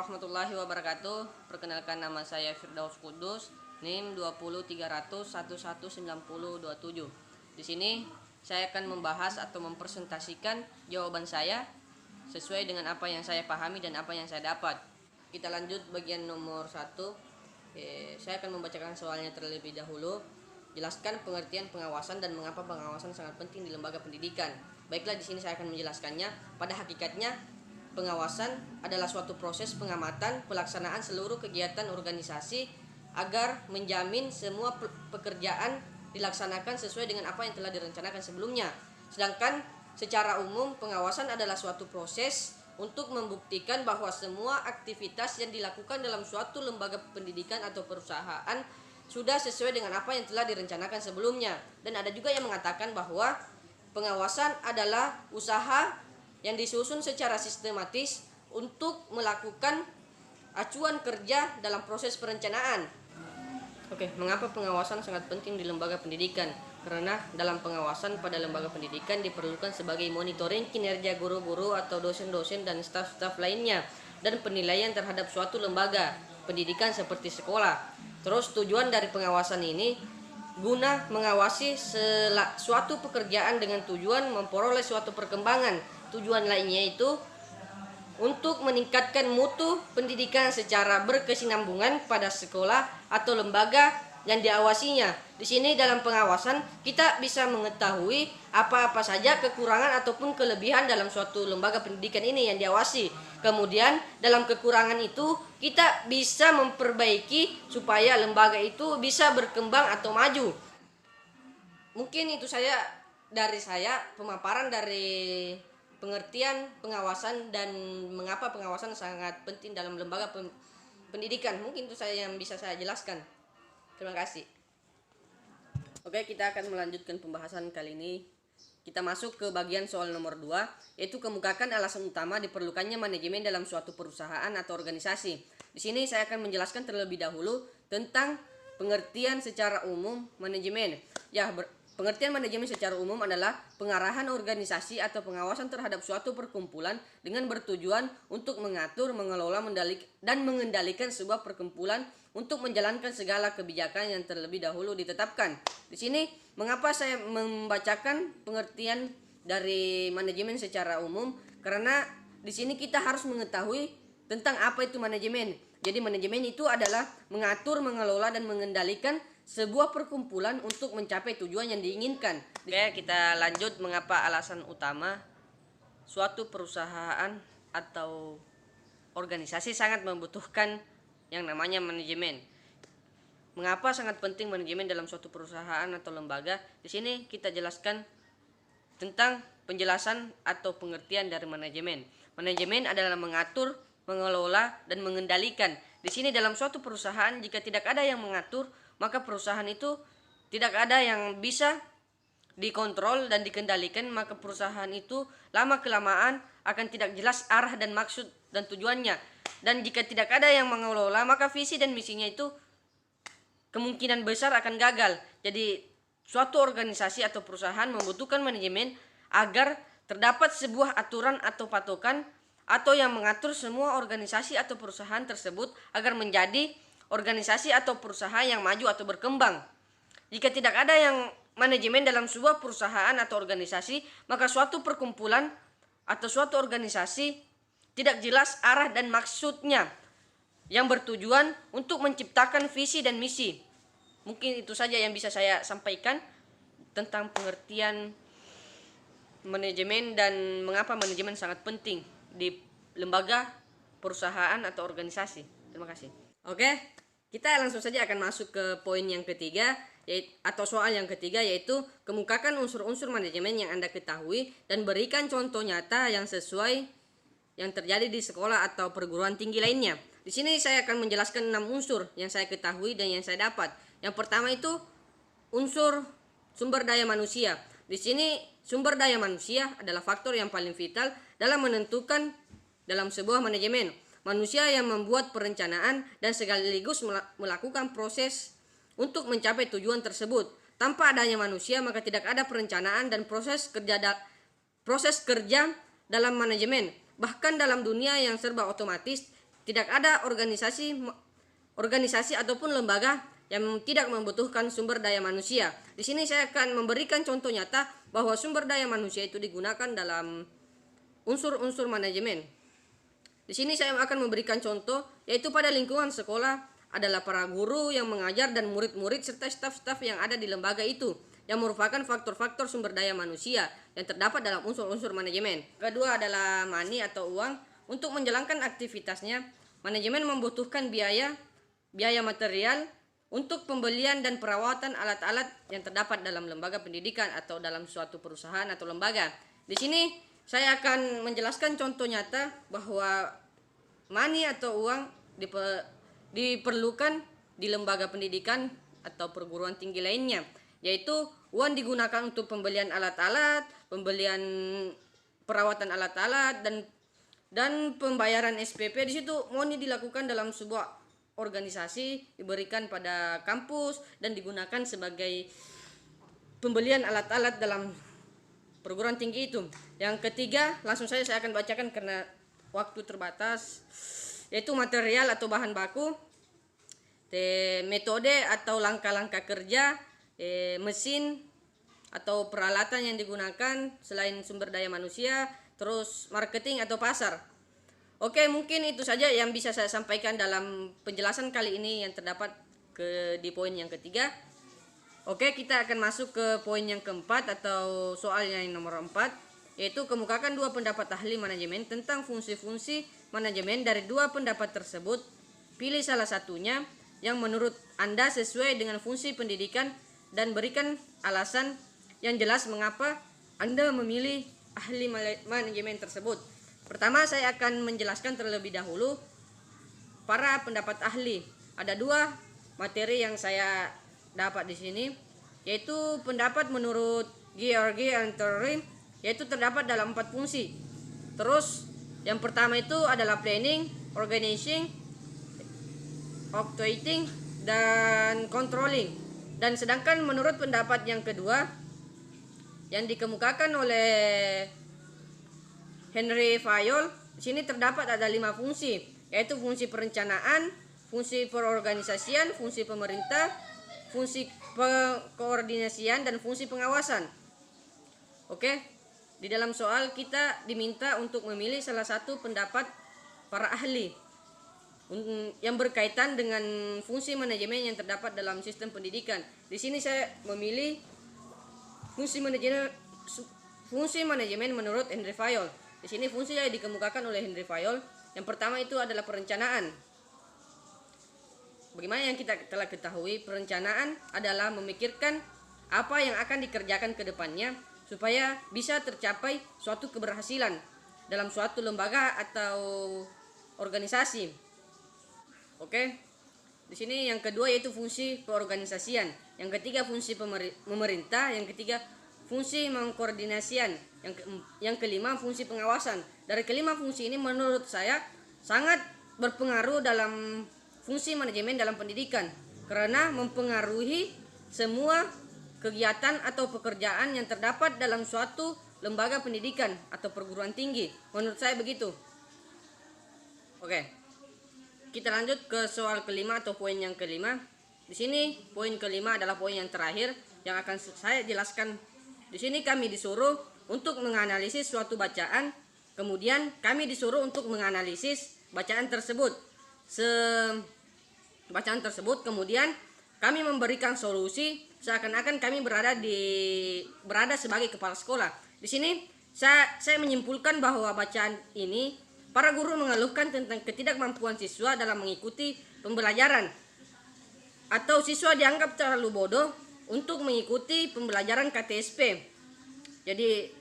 warahmatullahi wabarakatuh. Perkenalkan, nama saya Firdaus Kudus, NIM 20300119027. Di sini saya akan membahas atau mempresentasikan jawaban saya sesuai dengan apa yang saya pahami dan apa yang saya dapat. Kita lanjut bagian nomor 1. Saya akan membacakan soalnya terlebih dahulu. Jelaskan pengertian pengawasan dan mengapa pengawasan sangat penting di lembaga pendidikan. Baiklah, di sini saya akan menjelaskannya. Pada hakikatnya, pengawasan adalah suatu proses pengamatan pelaksanaan seluruh kegiatan organisasi agar menjamin semua pekerjaan dilaksanakan sesuai dengan apa yang telah direncanakan sebelumnya. Sedangkan secara umum, pengawasan adalah suatu proses untuk membuktikan bahwa semua aktivitas yang dilakukan dalam suatu lembaga pendidikan atau perusahaan sudah sesuai dengan apa yang telah direncanakan sebelumnya. Dan ada juga yang mengatakan bahwa pengawasan adalah usaha yang disusun secara sistematis untuk melakukan acuan kerja dalam proses perencanaan. Mengapa pengawasan sangat penting di lembaga pendidikan? Karena dalam pengawasan pada lembaga pendidikan diperlukan sebagai monitoring kinerja guru-guru atau dosen-dosen dan staf-staf lainnya, dan penilaian terhadap suatu lembaga pendidikan seperti sekolah. Terus tujuan dari pengawasan ini guna mengawasi suatu pekerjaan dengan tujuan memperoleh suatu perkembangan. Tujuan lainnya itu untuk meningkatkan mutu pendidikan secara berkesinambungan pada sekolah atau lembaga yang diawasinya. Di sini dalam pengawasan kita bisa mengetahui apa-apa saja kekurangan ataupun kelebihan dalam suatu lembaga pendidikan ini yang diawasi. Kemudian dalam kekurangan itu kita bisa memperbaiki supaya lembaga itu bisa berkembang atau maju. Mungkin itu dari saya pemaparan dari pengertian pengawasan dan mengapa pengawasan sangat penting dalam lembaga pendidikan. Mungkin itu yang bisa saya jelaskan. Terima kasih. Kita akan melanjutkan pembahasan kali ini. Kita masuk ke bagian soal nomor 2, yaitu kemukakan alasan utama diperlukannya manajemen dalam suatu perusahaan atau organisasi. Di sini saya akan menjelaskan terlebih dahulu tentang pengertian secara umum manajemen. Pengertian manajemen secara umum adalah pengarahan organisasi atau pengawasan terhadap suatu perkumpulan dengan bertujuan untuk mengatur, mengelola, dan mengendalikan sebuah perkumpulan untuk menjalankan segala kebijakan yang terlebih dahulu ditetapkan. Di sini mengapa saya membacakan pengertian dari manajemen secara umum? Karena di sini kita harus mengetahui tentang apa itu manajemen. Jadi manajemen itu adalah mengatur, mengelola, dan mengendalikan sebuah perkumpulan untuk mencapai tujuan yang diinginkan. Kita lanjut mengapa alasan utama suatu perusahaan atau organisasi sangat membutuhkan yang namanya manajemen. Mengapa sangat penting manajemen dalam suatu perusahaan atau lembaga? Di sini kita jelaskan tentang penjelasan atau pengertian dari manajemen. Manajemen adalah mengatur, mengelola, dan mengendalikan. Di sini dalam suatu perusahaan, jika tidak ada yang mengatur, maka perusahaan itu tidak ada yang bisa dikontrol dan dikendalikan, maka perusahaan itu lama-kelamaan akan tidak jelas arah dan maksud dan tujuannya. Dan jika tidak ada yang mengelola, maka visi dan misinya itu kemungkinan besar akan gagal. Jadi suatu organisasi atau perusahaan membutuhkan manajemen agar terdapat sebuah aturan atau patokan atau yang mengatur semua organisasi atau perusahaan tersebut agar menjadi organisasi atau perusahaan yang maju atau berkembang. Jika tidak ada yang manajemen dalam sebuah perusahaan atau organisasi, maka suatu perkumpulan atau suatu organisasi tidak jelas arah dan maksudnya yang bertujuan untuk menciptakan visi dan misi. Mungkin itu saja yang bisa saya sampaikan tentang pengertian manajemen dan mengapa manajemen sangat penting di lembaga, perusahaan, atau organisasi. Terima kasih. Kita langsung saja akan masuk ke poin yang ketiga, atau soal yang ketiga, yaitu kemukakan unsur-unsur manajemen yang Anda ketahui dan berikan contoh nyata yang sesuai yang terjadi di sekolah atau perguruan tinggi lainnya. Di sini saya akan menjelaskan 6 unsur yang saya ketahui dan yang saya dapat. Yang pertama itu unsur sumber daya manusia. Di sini sumber daya manusia adalah faktor yang paling vital dalam menentukan dalam sebuah manajemen. Manusia yang membuat perencanaan dan sekaligus melakukan proses untuk mencapai tujuan tersebut. Tanpa adanya manusia, maka tidak ada perencanaan dan proses kerja dalam manajemen. Bahkan dalam dunia yang serba otomatis, Tidak ada organisasi ataupun lembaga yang tidak membutuhkan sumber daya manusia. Di sini saya akan memberikan contoh nyata bahwa sumber daya manusia itu digunakan dalam unsur-unsur manajemen. Di sini saya akan memberikan contoh, yaitu pada lingkungan sekolah adalah para guru yang mengajar dan murid-murid serta staf-staf yang ada di lembaga itu, yang merupakan faktor-faktor sumber daya manusia yang terdapat dalam unsur-unsur manajemen. Kedua adalah money atau uang. Untuk menjalankan aktivitasnya, manajemen membutuhkan biaya material untuk pembelian dan perawatan alat-alat yang terdapat dalam lembaga pendidikan atau dalam suatu perusahaan atau lembaga. Di sini saya akan menjelaskan contoh nyata bahwa money atau uang diperlukan di lembaga pendidikan atau perguruan tinggi lainnya, yaitu uang digunakan untuk pembelian alat-alat, pembelian perawatan alat-alat, dan pembayaran SPP. Di situ money dilakukan dalam sebuah organisasi, diberikan pada kampus dan digunakan sebagai pembelian alat-alat dalam perguruan tinggi itu. Yang ketiga, langsung saja saya akan bacakan karena waktu terbatas, yaitu material atau bahan baku, metode atau langkah-langkah kerja, mesin atau peralatan yang digunakan selain sumber daya manusia, terus marketing atau pasar. Oke, mungkin itu saja yang bisa saya sampaikan dalam penjelasan kali ini yang terdapat di poin yang ketiga. Oke, kita akan masuk ke poin yang keempat atau soalnya yang nomor 4, yaitu kemukakan dua pendapat ahli manajemen tentang fungsi-fungsi manajemen. Dari dua pendapat tersebut, pilih salah satunya yang menurut Anda sesuai dengan fungsi pendidikan dan berikan alasan yang jelas mengapa Anda memilih ahli manajemen tersebut. Pertama, saya akan menjelaskan terlebih dahulu para pendapat ahli. Ada dua materi yang saya dapat di sini, yaitu pendapat menurut George Antorin, yaitu terdapat dalam 4 fungsi. Terus yang pertama itu adalah planning, organizing, actuating, dan controlling. Dan sedangkan menurut pendapat yang kedua yang dikemukakan oleh Henry Fayol, di sini terdapat ada 5 fungsi, yaitu fungsi perencanaan, fungsi perorganisasian, fungsi pemerintah, fungsi koordinasian, dan fungsi pengawasan. Oke, di dalam soal kita diminta untuk memilih salah satu pendapat para ahli yang berkaitan dengan fungsi manajemen yang terdapat dalam sistem pendidikan. Di sini saya memilih fungsi manajemen menurut Henry Fayol. Di sini fungsi yang dikemukakan oleh Henry Fayol, yang pertama itu adalah perencanaan. Bagaimana yang kita telah ketahui, perencanaan adalah memikirkan apa yang akan dikerjakan ke depannya supaya bisa tercapai suatu keberhasilan dalam suatu lembaga atau organisasi. Oke. Di sini yang kedua yaitu fungsi peorganisasian, yang ketiga fungsi pemerintah, yang ketiga fungsi mengkoordinasian, yang kelima fungsi pengawasan. Dari kelima fungsi ini menurut saya sangat berpengaruh dalam fungsi manajemen dalam pendidikan, karena mempengaruhi semua kegiatan atau pekerjaan yang terdapat dalam suatu lembaga pendidikan atau perguruan tinggi. Menurut saya begitu. Oke. Kita lanjut ke soal kelima atau poin yang kelima. Di sini poin kelima adalah poin yang terakhir yang akan saya jelaskan. Di sini kami disuruh untuk menganalisis suatu bacaan, kemudian kami disuruh untuk menganalisis bacaan tersebut. Bacaan tersebut kemudian kami memberikan solusi seakan-akan kami berada sebagai kepala sekolah. Di sini saya menyimpulkan bahwa bacaan ini para guru mengeluhkan tentang ketidakmampuan siswa dalam mengikuti pembelajaran, atau siswa dianggap terlalu bodoh untuk mengikuti pembelajaran KTSP. Jadi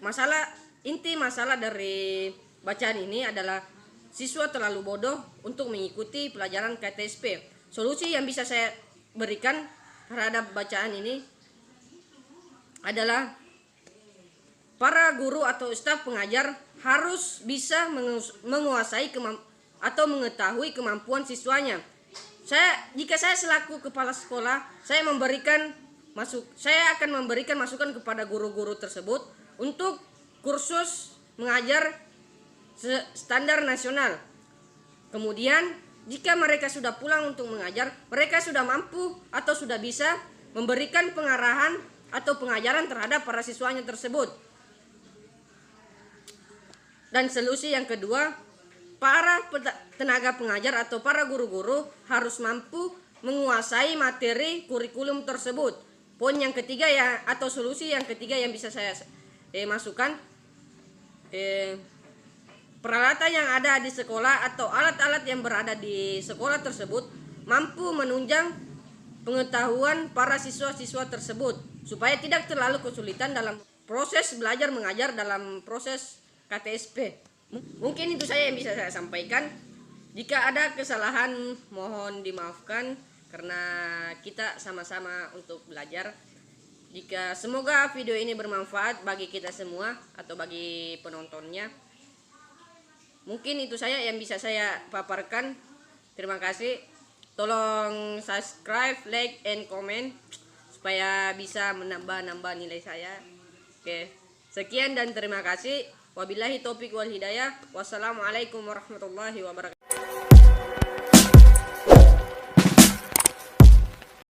inti masalah dari bacaan ini adalah siswa terlalu bodoh untuk mengikuti pelajaran KTSP. Solusi yang bisa saya berikan terhadap bacaan ini adalah para guru atau staf pengajar harus bisa menguasai atau mengetahui kemampuan siswanya. Jika saya selaku kepala sekolah, saya akan memberikan masukan kepada guru-guru tersebut untuk kursus mengajar standar nasional. Kemudian, jika mereka sudah pulang untuk mengajar, mereka sudah mampu atau sudah bisa memberikan pengarahan atau pengajaran terhadap para siswanya tersebut. Dan solusi yang kedua, para tenaga pengajar atau para guru-guru harus mampu menguasai materi kurikulum tersebut. Poin yang ketiga ya, atau solusi yang ketiga yang bisa saya masukkan, peralatan yang ada di sekolah atau alat-alat yang berada di sekolah tersebut mampu menunjang pengetahuan para siswa-siswa tersebut supaya tidak terlalu kesulitan dalam proses belajar mengajar dalam proses KTSP. Mungkin itu saja yang bisa saya sampaikan. Jika ada kesalahan mohon dimaafkan karena kita sama-sama untuk belajar. Semoga video ini bermanfaat bagi kita semua atau bagi penontonnya. Mungkin itu saja yang bisa saya paparkan. Terima kasih. Tolong subscribe, like, and comment supaya bisa menambah nilai saya. Oke, sekian dan terima kasih. Wabillahi taufiq wal hidayah. Wassalamualaikum warahmatullahi wabarakatuh.